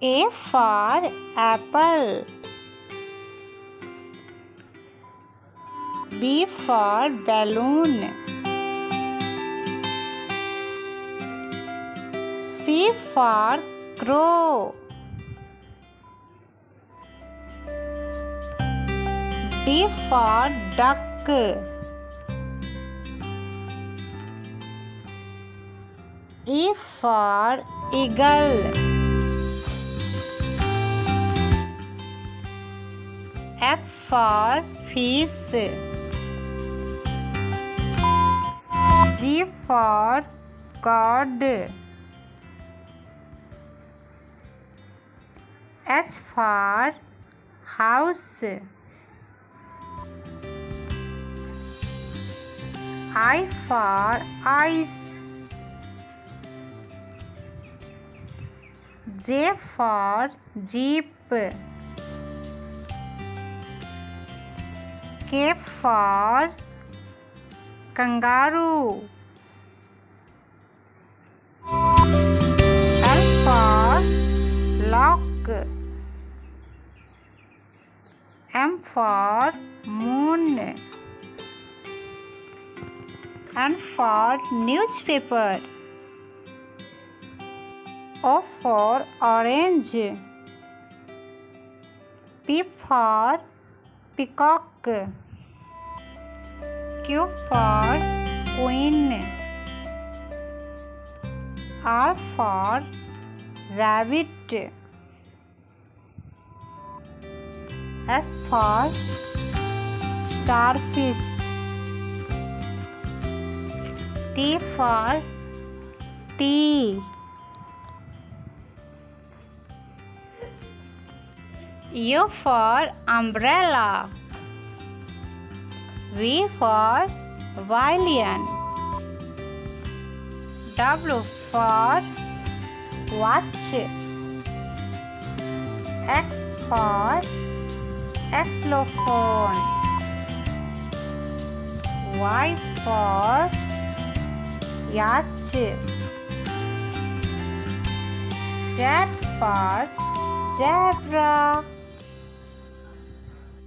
A for apple. B for balloon. C for crow. D for duck. E for eagle. F for fish. G for god. H for house. I for eyes. J for jeep. K for kangaroo. L for lock. M for moon. N for newspaper. O for orange. P for peacock. Q for queen. R for rabbit. S for starfish. T for tea. U for umbrella. V for violin. W for watch. X for xylophone. Y for yacht. Z for zebra.